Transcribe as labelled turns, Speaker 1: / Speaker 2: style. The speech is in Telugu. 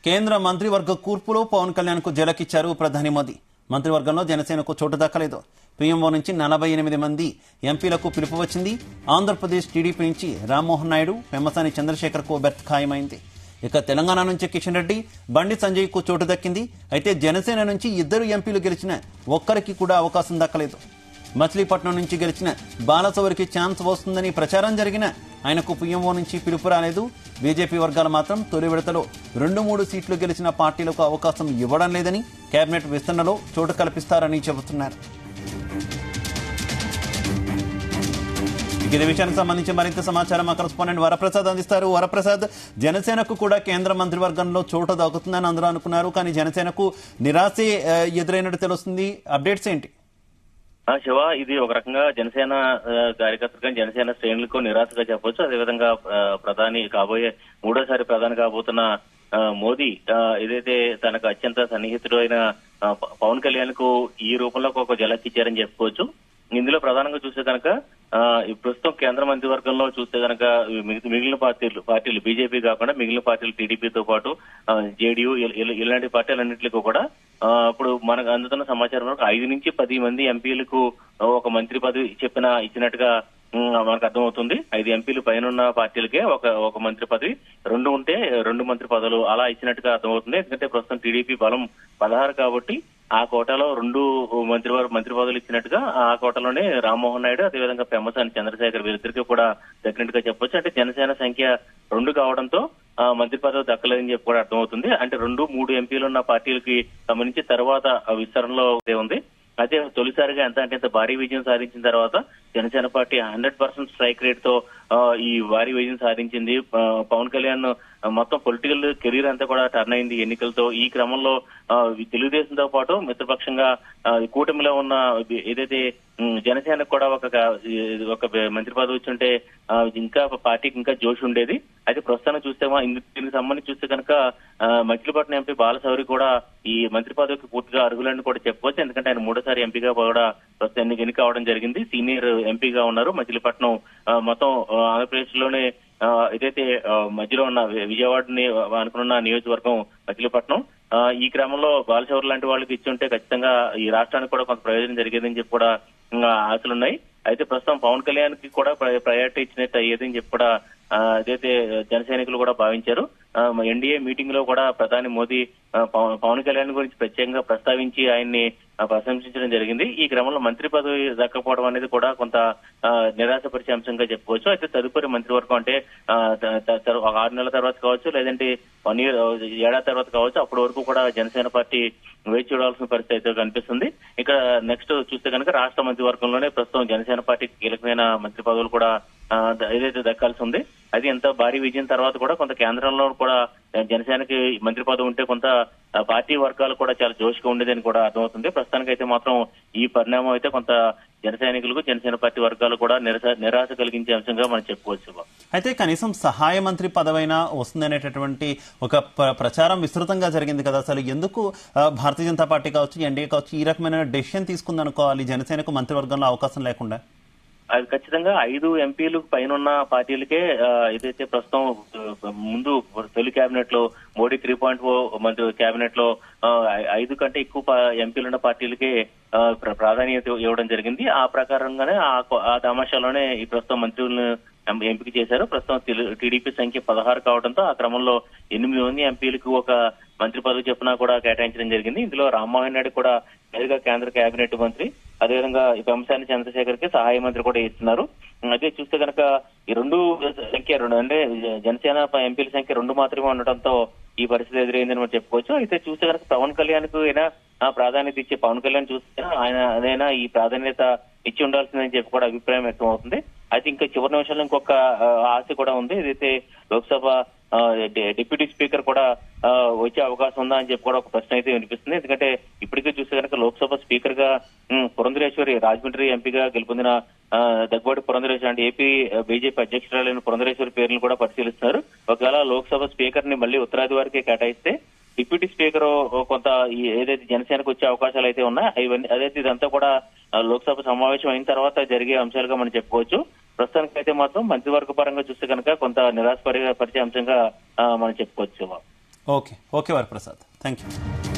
Speaker 1: కేంద్ర మంత్రివర్గ కూర్పులో పవన్ కళ్యాణ్ కు జలకిచ్చారు ప్రధాని మోదీ. మంత్రివర్గంలో జనసేనకు చోటు దక్కలేదు. పీఎంఓ నుంచి 48 మంది ఎంపీలకు పిలుపు వచ్చింది. ఆంధ్రప్రదేశ్ టీడీపీ నుంచి రామ్మోహన్ నాయుడు, పెమ్మసాని చంద్రశేఖర్ కు బెర్త్ ఖాయమైంది. ఇక తెలంగాణ నుంచి కిషన్ రెడ్డి, బండి సంజయ్ కు చోటు దక్కింది. అయితే జనసేన నుంచి 2 ఎంపీలు గెలిచిన ఒక్కరికి కూడా అవకాశం దక్కలేదు. మచిలీపట్నం నుంచి గెలిచిన బాలసవరికి ఛాన్స్ వస్తుందని ప్రచారం జరిగిన ఆయనకు పీఎంఓ నుంచి పిలుపు రాలేదు. బీజేపీ వర్గాలు మాత్రం తొలి విడతలో 2-3 సీట్లు గెలిచిన పార్టీలకు అవకాశం ఇవ్వడం లేదని, కేబినెట్ విస్తరణలో చోటు కల్పిస్తారని చెబుతున్నారు. ఇదే విషయానికి సంబంధించి మరింత సమాచారం మా కరెస్పాండెంట్ వరప్రసాద్ అందిస్తారు. వరప్రసాద్, జనసేనకు కూడా కేంద్ర మంత్రివర్గంలో చోటు దక్కుతుందని అందరూ అనుకున్నారు, కానీ జనసేనకు నిరాశే ఎదురైనట్టు తెలుస్తుంది. అప్డేట్స్ ఏంటి?
Speaker 2: శివ, ఇది ఒక రకంగా జనసేన కార్యకర్తలుగా జనసేన శ్రేణులకు నిరాశగా చెప్పొచ్చు. అదేవిధంగా ప్రధాని కాబోయే 3వ ప్రధాని కాబోతున్న మోదీ ఏదైతే తనకు అత్యంత సన్నిహితుడు అయిన పవన్ కళ్యాణ్ కు ఈ రూపంలో ఒక జలకిచ్చారని చెప్పుకోవచ్చు. ఇందులో ప్రధానంగా చూస్తే కనుక ప్రస్తుతం కేంద్ర మంత్రివర్గంలో చూస్తే కనుక మిగిలిన పార్టీలు బీజేపీ కాకుండా మిగిలిన పార్టీలు టీడీపీతో పాటు జేడీయూ ఇలాంటి పార్టీలన్నింటికి కూడా ఇప్పుడు మనకు అందుతున్న సమాచారం 5 నుంచి 10 మంది ఎంపీలకు ఒక మంత్రి పదవి ఇచ్చినట్టుగా మనకు అర్థమవుతుంది. 5 ఎంపీలు పైన పార్టీలకే ఒక మంత్రి పదవి, 2 ఉంటే 2 మంత్రి పదవులు అలా ఇచ్చినట్టుగా అర్థమవుతుంది. ఎందుకంటే ప్రస్తుతం టీడీపీ బలం 16 కాబట్టి ఆ కోటాలో 2 మంత్రి పదవులు ఇచ్చినట్టుగా ఆ కోటలోనే రామ్మోహన్ నాయుడు, అదేవిధంగా పెమ్మసాని చంద్రశేఖర్ వీరిద్దరికీ కూడా దక్కినట్టుగా చెప్పొచ్చు. అంటే జనసేన సంఖ్య 2 కావడంతో మంత్రి పదవి దక్కలేదని చెప్పి కూడా అర్థమవుతుంది. అంటే 2-3 ఎంపీలు ఉన్న పార్టీలకి సంబంధించి తర్వాత విస్తరణలో ఉంది. అయితే తొలిసారిగా ఎంత భారీ విజయం సాధించిన తర్వాత జనసేన పార్టీ 100% స్ట్రైక్ రేట్ తో ఈ భారీ విజయం సాధించింది. పవన్ కళ్యాణ్ మొత్తం పొలిటికల్ కెరీర్ అంతా కూడా టర్న్ అయింది ఎన్నికలతో. ఈ క్రమంలో తెలుగుదేశంతో పాటు మిత్రపక్షంగా కూటమిలో ఉన్న ఏదైతే జనసేనకు కూడా ఒక మంత్రి పదవి వచ్చుంటే ఇంకా పార్టీకి ఇంకా జోష్ ఉండేది. అయితే ప్రస్తుతానికి చూస్తే దీనికి సంబంధించి చూస్తే కనుక మచిలీపట్నం ఎంపీ బాలశౌరి కూడా ఈ మంత్రి పదవికి పూర్తిగా అర్హులని కూడా చెప్పుకోవచ్చు. ఎందుకంటే ఆయన 3వ ఎంపీగా కూడా ప్రస్తుతం ఎన్నిక కావడం జరిగింది. సీనియర్ ఎంపీగా ఉన్నారు. మచిలీపట్నం మొత్తం ఆంధ్రప్రదేశ్ లోనే ఏదైతే మధ్యలో ఉన్న విజయవాడని అనుకున్న నియోజకవర్గం మచిలీపట్నం. ఈ క్రమంలో బాలశౌరి లాంటి వాళ్ళకి ఇచ్చుంటే ఖచ్చితంగా ఈ రాష్ట్రానికి కూడా కొంత ప్రయోజనం జరిగేదని చెప్పి కూడా ఆశలున్నాయి. అయితే ప్రస్తుతం పవన్ కళ్యాణ్ కి కూడా ప్రయారిటీ ఇచ్చినట్టు అయ్యేదని చెప్పి కూడా అదైతే జన సైనికులు కూడా భావించారు. ఎన్డీఏ మీటింగ్ లో కూడా ప్రధాని మోదీ పవన్ కళ్యాణ్ గురించి ప్రత్యేకంగా ప్రస్తావించి ఆయన్ని ప్రశంసించడం జరిగింది. ఈ క్రమంలో మంత్రి పదవి దక్కపోవడం అనేది కూడా కొంత నిరాశపరిచే అంశంగా చెప్పుకోవచ్చు. అయితే తదుపరి మంత్రివర్గం అంటే 6 నెలల తర్వాత కావచ్చు, లేదంటే 1 year ఏడాది తర్వాత కావచ్చు, అప్పటి వరకు కూడా జనసేన పార్టీ వేచి చూడాల్సిన పరిస్థితి అయితే కనిపిస్తుంది. ఇక నెక్స్ట్ చూస్తే కనుక రాష్ట్ర మంత్రివర్గంలోనే ప్రస్తుతం జనసేన పార్టీకి కీలకమైన మంత్రి పదవులు కూడా ఏదైతే దక్కాల్సి ఉంది. అది ఎంత భారీ విజయం తర్వాత కూడా కొంత కేంద్రంలో కూడా జనసేనకి మంత్రి పదవి ఉంటే కొంత పార్టీ వర్గాలు కూడా చాలా జోష్గా ఉండేదని కూడా అర్థమవుతుంది. ప్రస్తుతానికైతే మాత్రం ఈ పరిణామం అయితే కొంత జన సైనికులకు జనసేన పార్టీ వర్గాలు కూడా నిరాశ కలిగించే అంశంగా మనం చెప్పుకోవచ్చు.
Speaker 1: అయితే కనీసం సహాయ మంత్రి పదవైనా వస్తుందనేటటువంటి ఒక ప్రచారం విస్తృతంగా జరిగింది కదా. అసలు ఎందుకు భారతీయ జనతా పార్టీ కావచ్చు, ఎన్డీఏ కావచ్చు ఈ రకమైన డెసిషన్ తీసుకుందనుకోవాలి జనసేనకు మంత్రివర్గంలో అవకాశం లేకుండా?
Speaker 2: అది ఖచ్చితంగా 5 ఎంపీలు పైన పార్టీలకే ఏదైతే ప్రస్తుతం ముందు తొలి కేబినెట్ లో మోడీ 3.0 మంత్రి కేబినెట్ లో 5 కంటే ఎక్కువ ఎంపీలున్న పార్టీలకే ప్రాధాన్యత ఇవ్వడం జరిగింది. ఆ ప్రకారంగానే ఆ తమాషాలోనే ఈ ప్రస్తుతం మంత్రులను ఎంపిక చేశారు. ప్రస్తుతం టీడీపీ సంఖ్య 16 కావడంతో ఆ క్రమంలో 8 మంది ఎంపీలకు ఒక మంత్రి పదవి చొప్పున కూడా కేటాయించడం జరిగింది. ఇందులో రామ్మోహన్ నాయుడు కూడా నేరుగా కేంద్ర కేబినెట్ మంత్రి, అదేవిధంగా ఈ పెమ్మసాని చంద్రశేఖర్ కి సహాయ మంత్రి కూడా ఇస్తున్నారు. అదే చూస్తే కనుక ఈ 2 సంఖ్య 2 అంటే జనసేన ఎంపీల సంఖ్య 2 మాత్రమే ఉండటంతో ఈ పరిస్థితి ఎదురైందని మనం చెప్పుకోవచ్చు. అయితే చూస్తే కనుక పవన్ కళ్యాణ్ కు అయినా ప్రాధాన్యత ఇచ్చే పవన్ కళ్యాణ్ చూస్తే ఆయన అదైనా ఈ ప్రాధాన్యత ఇచ్చి ఉండాల్సిందని చెప్పి కూడా అభిప్రాయం వ్యక్తం అవుతుంది. అయితే ఇంకా చివరి నిమిషంలో ఇంకొక ఆశ కూడా ఉంది. ఏదైతే లోక్సభ డిప్యూటీ స్పీకర్ కూడా వచ్చే అవకాశం ఉందా అని చెప్పి కూడా ఒక ప్రశ్న అయితే వినిపిస్తుంది. ఎందుకంటే ఇప్పటికే చూస్తే కనుక లోక్సభ స్పీకర్ గా పురంధరేశ్వరి రాజమండ్రి ఎంపీగా గెలుపొందిన దగ్గుబాటి పురంధరేశ్వరి అంటే ఏపీ బీజేపీ అధ్యక్షురాలైన పురంధరేశ్వరి పేర్లను కూడా పరిశీలిస్తున్నారు. ఒకవేళ లోక్సభ స్పీకర్ ని మళ్ళీ ఉత్తరాది వారికి కేటాయిస్తే డిప్యూటీ స్పీకర్ కొంత ఏదైతే జనసేనకు వచ్చే అవకాశాలు అయితే ఉన్నాయి ఇవన్నీ అదైతే ఇదంతా కూడా లోక్సభ సమావేశం అయిన తర్వాత జరిగే అంశాలుగా మనం చెప్పుకోవచ్చు. ప్రస్తుతానికి అయితే మాత్రం మంత్రివర్గ పరంగా చూస్తే కనుక కొంత నిరాశపరిచే అంశంగా మనం చెప్పుకోవచ్చు.
Speaker 1: Okay Varaprasad, thank you.